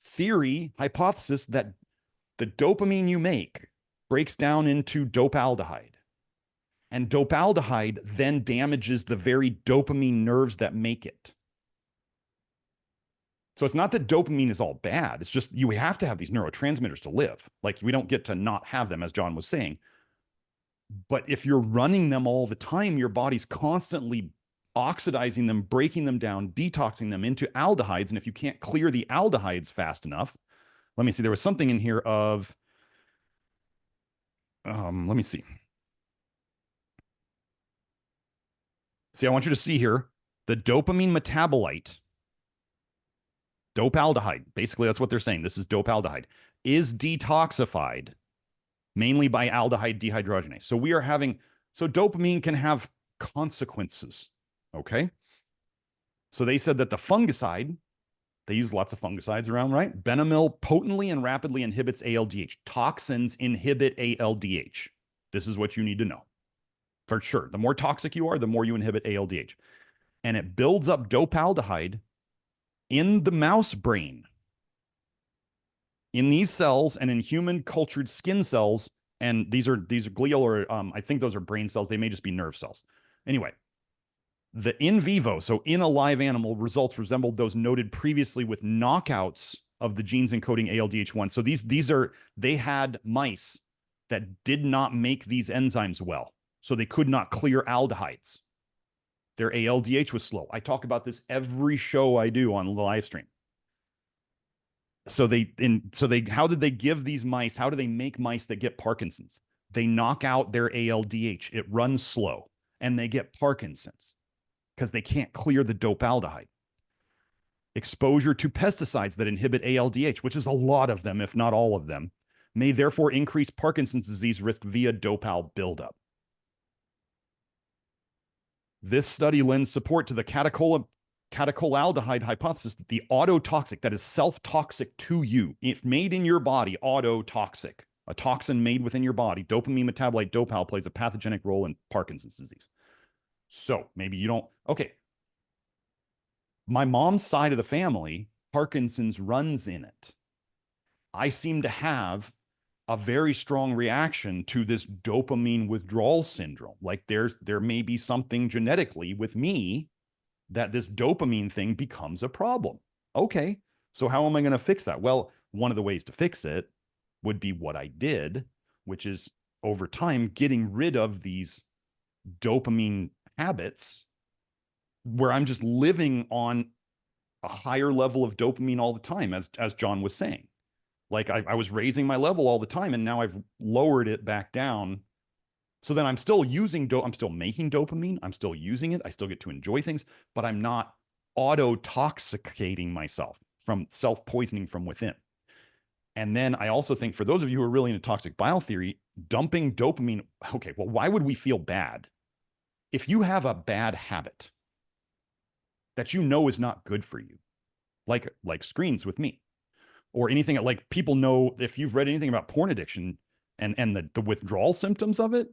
theory, hypothesis that the dopamine you make breaks down into dopaldehyde. And dopaldehyde then damages the very dopamine nerves that make it. So it's not that dopamine is all bad. It's just you have to have these neurotransmitters to live. Like we don't get to not have them, as John was saying. But if you're running them all the time, your body's constantly oxidizing them, breaking them down, detoxing them into aldehydes. And if you can't clear the aldehydes fast enough, let me see, there was something in here of, let me see. See, I want you to see here, the dopamine metabolite, dopaldehyde, basically that's what they're saying, this is dopaldehyde, is detoxified mainly by aldehyde dehydrogenase. So we are having, so dopamine can have consequences, okay? So they said that the fungicide, they use lots of fungicides around, right? Benomyl potently and rapidly inhibits ALDH. Toxins inhibit ALDH. This is what you need to know. For sure. The more toxic you are, the more you inhibit ALDH. And it builds up dopaldehyde in the mouse brain. In these cells and in human cultured skin cells, and these are glial or I think those are brain cells. They may just be nerve cells. Anyway, the in vivo, so in a live animal, results resembled those noted previously with knockouts of the genes encoding ALDH1. So they had mice that did not make these enzymes well. So they could not clear aldehydes. Their ALDH was slow. I talk about this every show I do on the live stream. So how did they give these mice? How do they make mice that get Parkinson's? They knock out their ALDH. It runs slow and they get Parkinson's because they can't clear the dopaldehyde. Exposure to pesticides that inhibit ALDH, which is a lot of them, if not all of them, may therefore increase Parkinson's disease risk via dopal buildup. This study lends support to the catecholaldehyde hypothesis that the autotoxic, that is self-toxic to you, if made in your body, autotoxic, a toxin made within your body, dopamine metabolite dopal plays a pathogenic role in Parkinson's disease. So maybe you don't, okay. My mom's side of the family, Parkinson's runs in it. I seem to have a very strong reaction to this dopamine withdrawal syndrome. Like there may be something genetically with me that this dopamine thing becomes a problem. Okay, so how am I going to fix that? Well, one of the ways to fix it would be what I did, which is over time getting rid of these dopamine habits where I'm just living on a higher level of dopamine all the time, as John was saying. Like I was raising my level all the time and now I've lowered it back down. So then I'm still using, I'm still making dopamine. I'm still using it. I still get to enjoy things, but I'm not auto-toxicating myself from self-poisoning from within. And then I also think for those of you who are really into toxic bile theory, dumping dopamine, okay, well, why would we feel bad? If you have a bad habit that you know is not good for you, like screens with me, or anything like people know, if you've read anything about porn addiction and the withdrawal symptoms of it,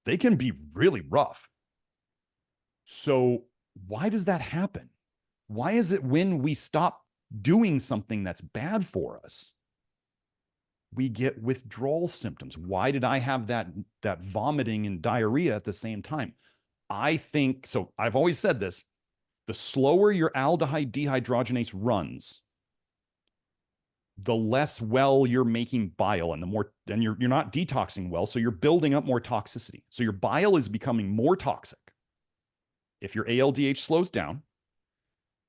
they can be really rough. So why does that happen? Why is it when we stop doing something that's bad for us, we get withdrawal symptoms. Why did I have that vomiting and diarrhea at the same time? I think, so I've always said this, the slower your aldehyde dehydrogenase runs, the less well you're making bile, and the more, then you're not detoxing well, so you're building up more toxicity. So your bile is becoming more toxic. If your ALDH slows down,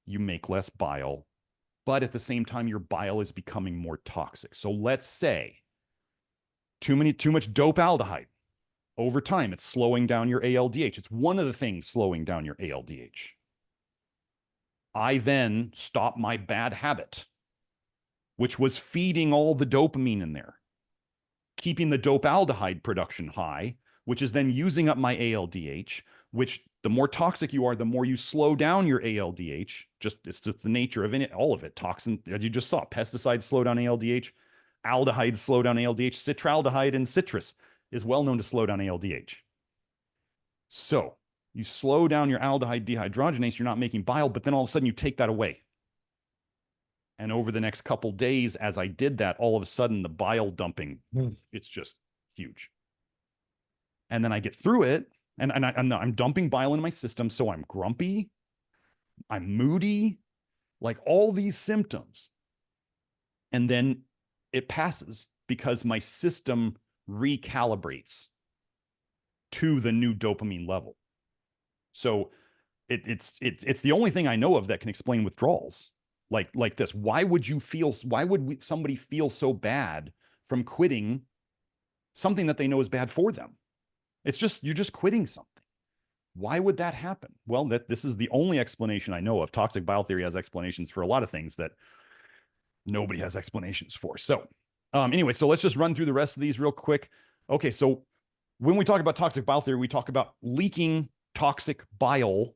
you make less bile, but at the same time, your bile is becoming more toxic. So let's say too much dopaldehyde. Over time, it's slowing down your ALDH. It's one of the things slowing down your ALDH. I then stop my bad habit, which was feeding all the dopamine in there, keeping the dopaldehyde production high, which is then using up my ALDH, which the more toxic you are, the more you slow down your ALDH. It's just the nature of it, all of it. Toxin, as you just saw, pesticides slow down ALDH, aldehydes slow down ALDH, citraldehyde and citrus is well known to slow down ALDH. So you slow down your aldehyde dehydrogenase, you're not making bile, but then all of a sudden you take that away. And over the next couple days, as I did that, all of a sudden the bile dumping, it's just huge. And then I get through it, and I'm dumping bile in my system, so I'm grumpy, I'm moody, like all these symptoms. And then it passes because my system recalibrates to the new dopamine level. So it's the only thing I know of that can explain withdrawals like this. Why would somebody feel so bad from quitting something that they know is bad for them? It's just, you're just quitting something. Why would that happen? Well, this is the only explanation I know of. Toxic bile theory has explanations for a lot of things that nobody has explanations for. So anyway, so let's just run through the rest of these real quick. Okay, so when we talk about toxic bile theory, we talk about leaking toxic bile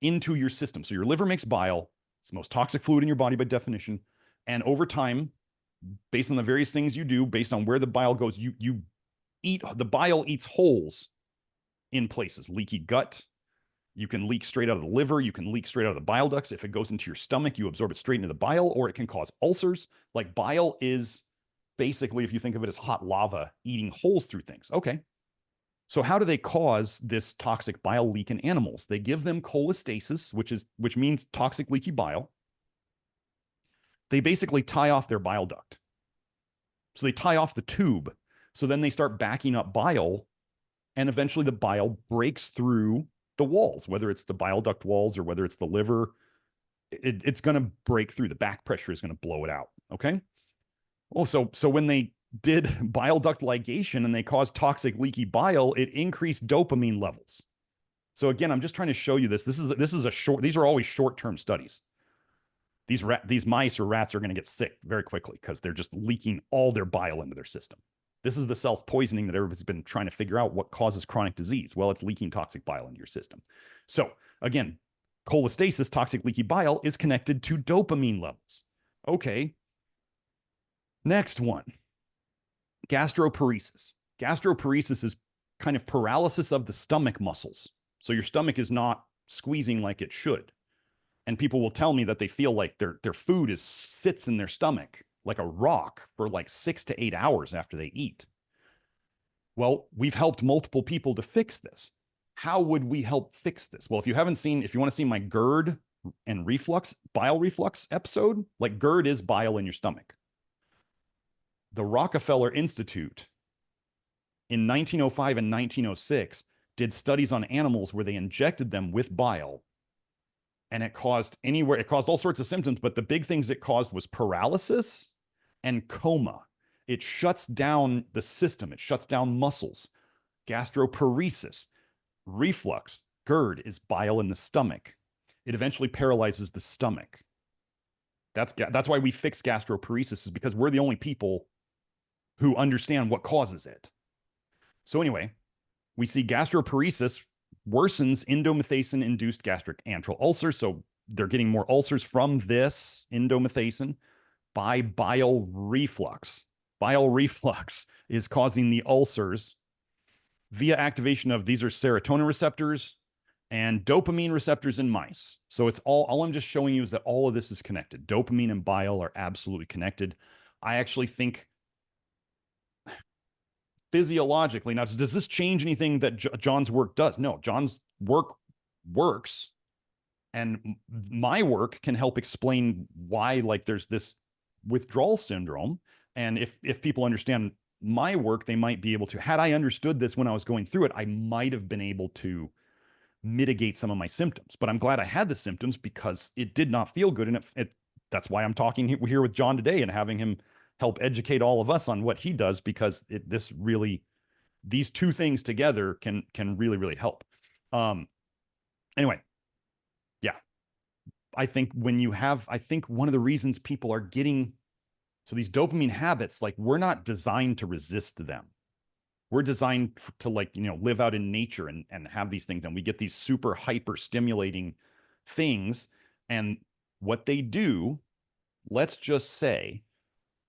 into your system. So your liver makes bile. It's the most toxic fluid in your body by definition. And over time, based on the various things you do, based on where the bile goes, the bile eats holes in places. Leaky gut. You can leak straight out of the liver. You can leak straight out of the bile ducts. If it goes into your stomach, you absorb it straight into the bile, or it can cause ulcers. Like bile is basically, if you think of it as hot lava, eating holes through things. Okay. So how do they cause this toxic bile leak in animals? They give them cholestasis, which means toxic leaky bile. They basically tie off their bile duct. So they tie off the tube. So then they start backing up bile, and eventually the bile breaks through the walls, whether it's the bile duct walls or whether it's the liver. It's going to break through. The back pressure is going to blow it out. Okay. Oh, so when they did bile duct ligation and they caused toxic leaky bile, it increased dopamine levels. So again, I'm just trying to show you this. These are always short-term studies. These mice or rats are going to get sick very quickly because they're just leaking all their bile into their system. This is the self-poisoning that everybody's been trying to figure out what causes chronic disease. Well, it's leaking toxic bile into your system. So again, cholestasis, toxic leaky bile, is connected to dopamine levels. Okay. Next one, gastroparesis. Gastroparesis is kind of paralysis of the stomach muscles. So your stomach is not squeezing like it should. And people will tell me that they feel like their food sits in their stomach like a rock for like 6 to 8 hours after they eat. Well, we've helped multiple people to fix this. How would we help fix this? Well, if you want to see my GERD and bile reflux episode, like GERD is bile in your stomach. The Rockefeller Institute in 1905 and 1906 did studies on animals where they injected them with bile, and it caused all sorts of symptoms, but the big things it caused was paralysis and coma. It shuts down the system. It shuts down muscles. Gastroparesis, reflux, GERD is bile in the stomach. It eventually paralyzes the stomach. That's why we fix gastroparesis, is because we're the only people who understand what causes it. So anyway, we see gastroparesis worsens indomethacin-induced gastric antral ulcers. So they're getting more ulcers from this indomethacin by bile reflux. Bile reflux is causing the ulcers via activation of, these are serotonin receptors and dopamine receptors in mice. So it's all I'm just showing you is that all of this is connected. Dopamine and bile are absolutely connected. I actually think physiologically. Now, does this change anything that John's work does? No, John's work works, and my work can help explain why, like, there's this withdrawal syndrome. And if people understand my work, they might be able to, had I understood this when I was going through it, I might have been able to mitigate some of my symptoms. But I'm glad I had the symptoms because it did not feel good. And that's why I'm talking here with John today and having him help educate all of us on what he does, because these two things together can really, really help. Anyway, yeah. I think one of the reasons people are getting, so these dopamine habits, like, we're not designed to resist them. We're designed to, like, live out in nature and have these things. And we get these super hyper stimulating things. And what they do, let's just say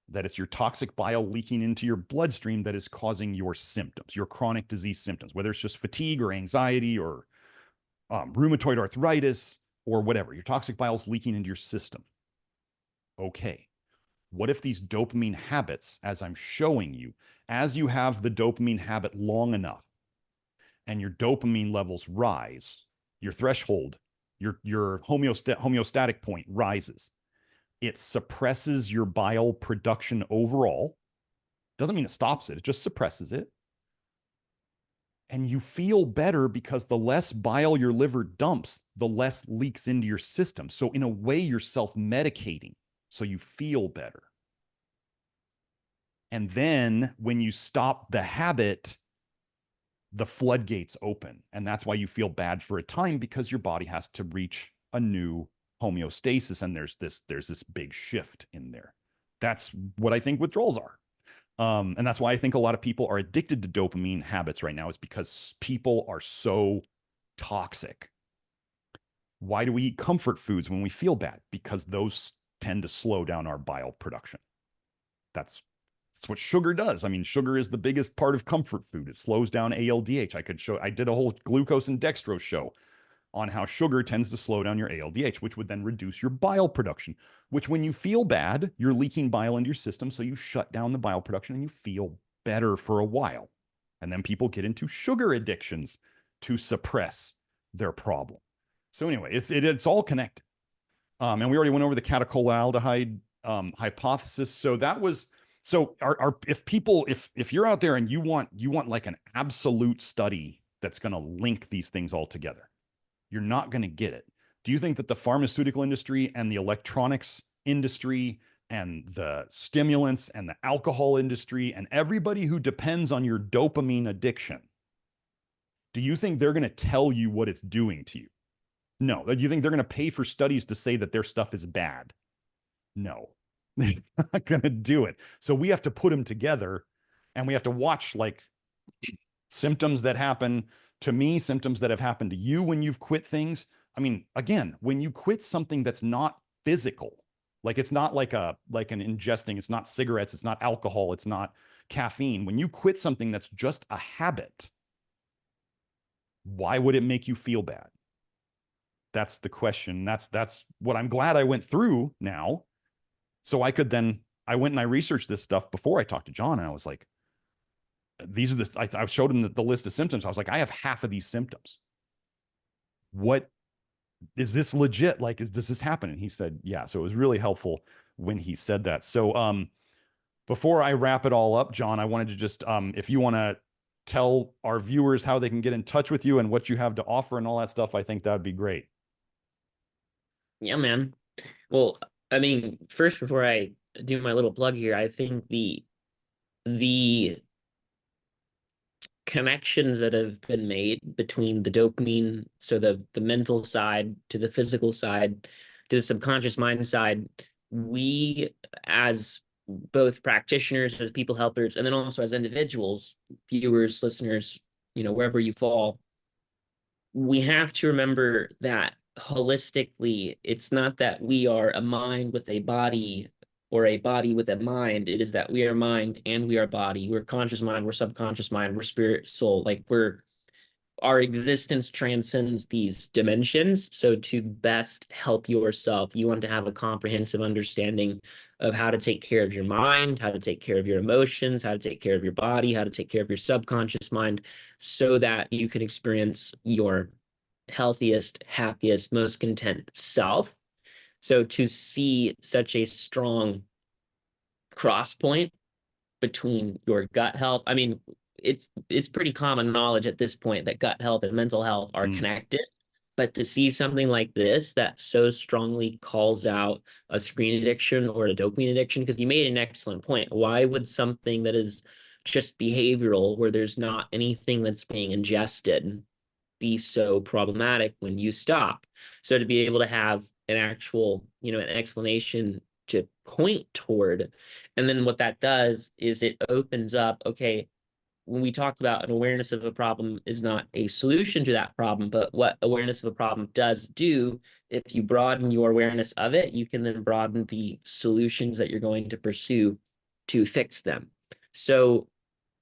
that it's your toxic bile leaking into your bloodstream that is causing your symptoms, your chronic disease symptoms, whether it's just fatigue or anxiety or rheumatoid arthritis or whatever. Your toxic bile is leaking into your system. Okay. What if these dopamine habits, as I'm showing you, as you have the dopamine habit long enough and your dopamine levels rise, your threshold, your homeostatic point rises, it suppresses your bile production overall. Doesn't mean it stops it, it just suppresses it. And you feel better because the less bile your liver dumps, the less leaks into your system. So in a way, you're self-medicating, so you feel better. And then when you stop the habit, the floodgates open. And that's why you feel bad for a time, because your body has to reach a new homeostasis. And there's this big shift in there. That's what I think withdrawals are. And that's why I think a lot of people are addicted to dopamine habits right now, is because people are so toxic. Why do we eat comfort foods when we feel bad? Because those tend to slow down our bile production. That's what sugar does. I mean, sugar is the biggest part of comfort food. It slows down ALDH. I did a whole glucose and dextrose show on how sugar tends to slow down your ALDH, which would then reduce your bile production, which, when you feel bad, you're leaking bile into your system. So you shut down the bile production and you feel better for a while. And then people get into sugar addictions to suppress their problem. So anyway, it's all connected. And we already went over the catecholaldehyde hypothesis. So that was, so if you're out there and you want like an absolute study that's going to link these things all together, you're not going to get it. Do you think that the pharmaceutical industry and the electronics industry and the stimulants and the alcohol industry and everybody who depends on your dopamine addiction, do you think they're going to tell you what it's doing to you? No. Do you think they're going to pay for studies to say that their stuff is bad? No. They're not going to do it. So we have to put them together, and we have to watch, like, symptoms that happen to me, symptoms that have happened to you when you've quit things. I mean, again, when you quit something that's not physical, like, it's not like an ingesting, it's not cigarettes, it's not alcohol, it's not caffeine. When you quit something that's just a habit, why would it make you feel bad? That's the question. That's what I'm glad I went through now. So I went and I researched this stuff before I talked to John, and I was like, these are I showed him the list of symptoms. I was like, I have half of these symptoms. What is this legit? Like, does this happen? And he said, yeah. So it was really helpful when he said that. So, before I wrap it all up, John, I wanted to just, if you want to tell our viewers how they can get in touch with you and what you have to offer and all that stuff, I think that would be great. Yeah, man. Well, I mean, first, before I do my little plug here, I think the connections that have been made between the dopamine, so the mental side, to the physical side, to the subconscious mind side, we, as both practitioners, as people helpers, and then also as individuals, viewers, listeners, wherever you fall, we have to remember that holistically, it's not that we are a mind with a body or a body with a mind. It is that we are mind and we are body. We're conscious mind, we're subconscious mind, we're spirit, soul. Like, our existence transcends these dimensions. So to best help yourself, you want to have a comprehensive understanding of how to take care of your mind, how to take care of your emotions, how to take care of your body, how to take care of your subconscious mind, so that you can experience your healthiest, happiest, most content self. So to see such a strong cross point between your gut health, I mean, it's pretty common knowledge at this point that gut health and mental health are connected. But to see something like this that so strongly calls out a screen addiction or a dopamine addiction, because you made an excellent point. Why would something that is just behavioral, where there's not anything that's being ingested, be so problematic when you stop? So to be able to have an actual, an explanation to point toward, and then what that does is it opens up, okay, when we talked about an awareness of a problem is not a solution to that problem, but what awareness of a problem does do, if you broaden your awareness of it, you can then broaden the solutions that you're going to pursue to fix them. So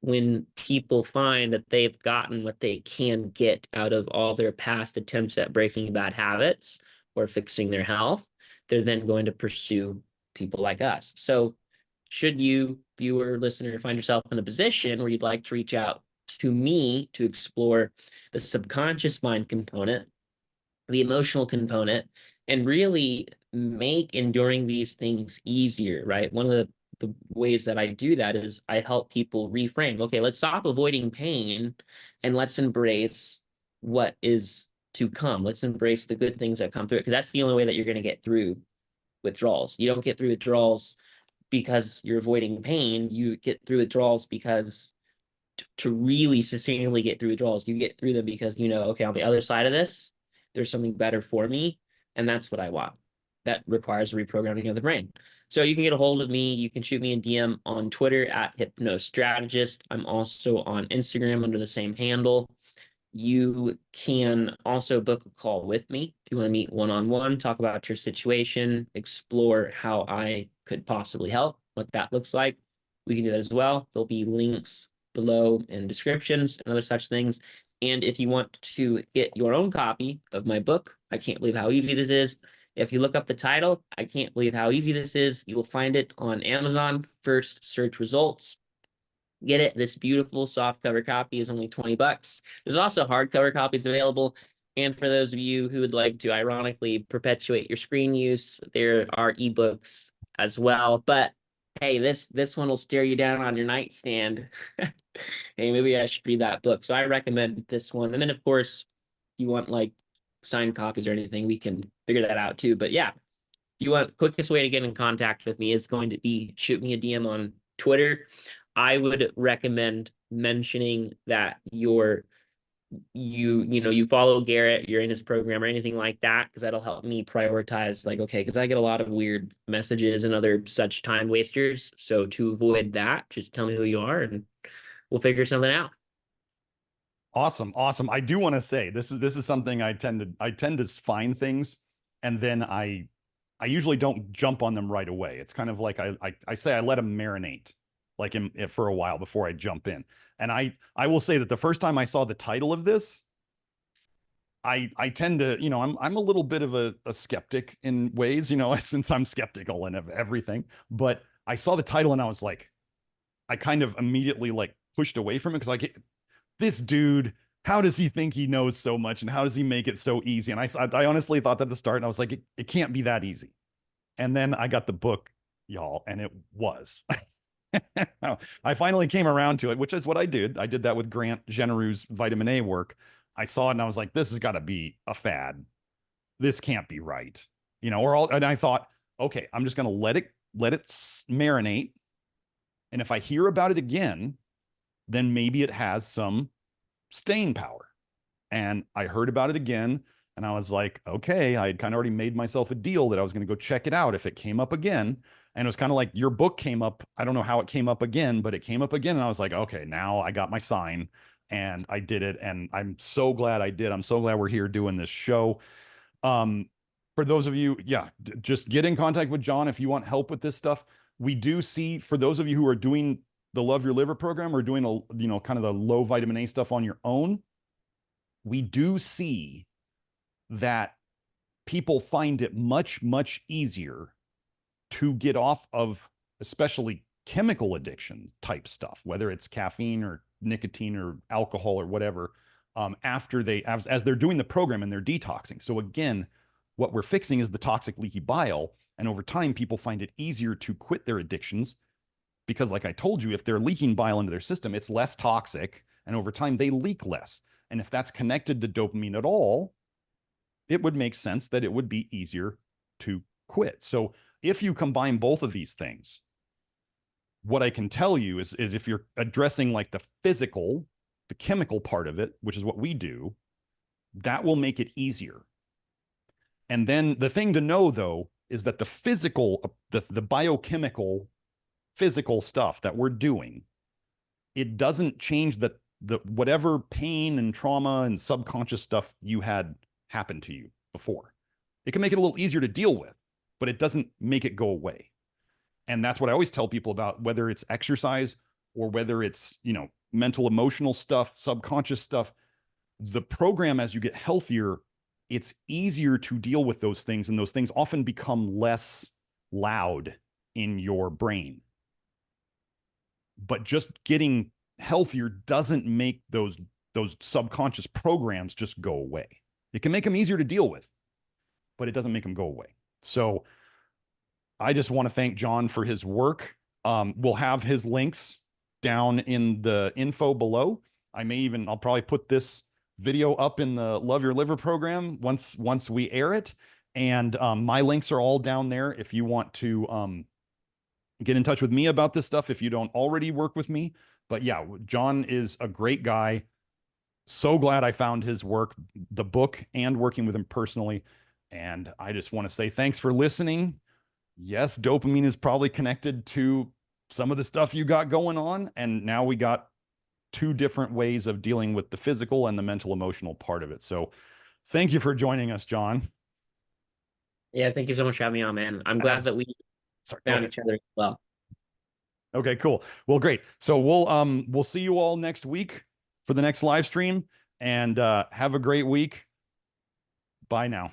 when people find that they've gotten what they can get out of all their past attempts at breaking bad habits or fixing their health, they're then going to pursue people like us. So should you, viewer, listener, find yourself in a position where you'd like to reach out to me to explore the subconscious mind component, the emotional component, and really make enduring these things easier, right? One of the ways that I do that is I help people reframe. Okay, let's stop avoiding pain and let's embrace what is to come. Let's embrace the good things that come through it, because that's the only way that you're going to get through withdrawals. You don't get through withdrawals because you're avoiding pain. You get through withdrawals because to really sustainably get through withdrawals, you get through them because okay, on the other side of this, there's something better for me, and that's what I want. That requires reprogramming of the brain. So you can get a hold of me. You can shoot me a DM on Twitter at hypnostrategist. I'm also on Instagram under the same handle. You can also book a call with me if you want to meet one-on-one, talk about your situation, explore how I could possibly help, what that looks like. We can do that as well. There'll be links below in descriptions and other such things. And if you want to get your own copy of my book, I Can't Believe How Easy This Is, if you look up the title, I Can't Believe How Easy This Is, you will find it on Amazon first search results. Get it. This beautiful soft cover copy is only $20. There's also hardcover copies available. And for those of you who would like to ironically perpetuate your screen use, there are ebooks as well. But hey, this one will stare you down on your nightstand. Hey, maybe I should read that book. So I recommend this one. And then of course, if you want like signed copies or anything, we can figure that out too. But yeah, if you want, quickest way to get in contact with me is going to be shoot me a DM on Twitter. I would recommend mentioning that you follow Garrett, you're in his program or anything like that, because that'll help me prioritize, like, okay, because I get a lot of weird messages and other such time wasters. So to avoid that, just tell me who you are and we'll figure something out. Awesome. Awesome. I do want to say this is something I tend to find things, and then I usually don't jump on them right away. It's kind of like I say I let them marinate like for a while before I jump in. And I will say that the first time I saw the title of this, I tend to, I'm a little bit of a skeptic in ways, since I'm skeptical in everything. But I saw the title and I was like, I kind of immediately like pushed away from it because like this dude, how does he think he knows so much and how does he make it so easy? And I honestly thought that at the start and I was like, it can't be that easy. And then I got the book, y'all, and it was. I finally came around to it, which is what I did. I did that with Grant Generou's vitamin A work. I saw it and I was like, this has got to be a fad. This can't be right. And I thought, okay, I'm just going to let it marinate. And if I hear about it again, then maybe it has some staying power. And I heard about it again and I was like, okay, I had kind of already made myself a deal that I was going to go check it out if it came up again. And it was kind of like your book came up. I don't know how it came up again, but it came up again. And I was like, okay, now I got my sign and I did it. And I'm so glad I did. I'm so glad we're here doing this show. For those of you, yeah, just get in contact with John if you want help with this stuff. We do see, for those of you who are doing the Love Your Liver program or doing kind of the low vitamin A stuff on your own, we do see that people find it much, much easier to get off of especially chemical addiction type stuff, whether it's caffeine or nicotine or alcohol or whatever, after as they're doing the program and they're detoxing. So again, what we're fixing is the toxic leaky bile. And over time, people find it easier to quit their addictions because, like I told you, if they're leaking bile into their system, it's less toxic. And over time, they leak less. And if that's connected to dopamine at all, it would make sense that it would be easier to quit. So if you combine both of these things, what I can tell you is if you're addressing like the physical, the chemical part of it, which is what we do, that will make it easier. And then the thing to know, though, is that the physical, the biochemical, physical stuff that we're doing, it doesn't change the whatever pain and trauma and subconscious stuff you had happen to you before. It can make it a little easier to deal with, but it doesn't make it go away. And that's what I always tell people about, whether it's exercise or whether it's, you know, mental, emotional stuff, subconscious stuff. The program, as you get healthier, it's easier to deal with those things, and those things often become less loud in your brain. But just getting healthier doesn't make those subconscious programs just go away. It can make them easier to deal with, but it doesn't make them go away. So I just want to thank John for his work. We'll have his links down in the info below. I'll probably put this video up in the Love Your Liver program once we air it. And my links are all down there if you want to get in touch with me about this stuff if you don't already work with me. But yeah, John is a great guy. So glad I found his work, the book, and working with him personally. And I just want to say thanks for listening. Yes, dopamine is probably connected to some of the stuff you got going on. And now we got two different ways of dealing with the physical and the mental, emotional part of it. So thank you for joining us, John. Yeah, thank you so much for having me on, man. I'm glad that we found each other as well. Okay, cool. Well, great. So we'll see you all next week for the next live stream, and have a great week. Bye now.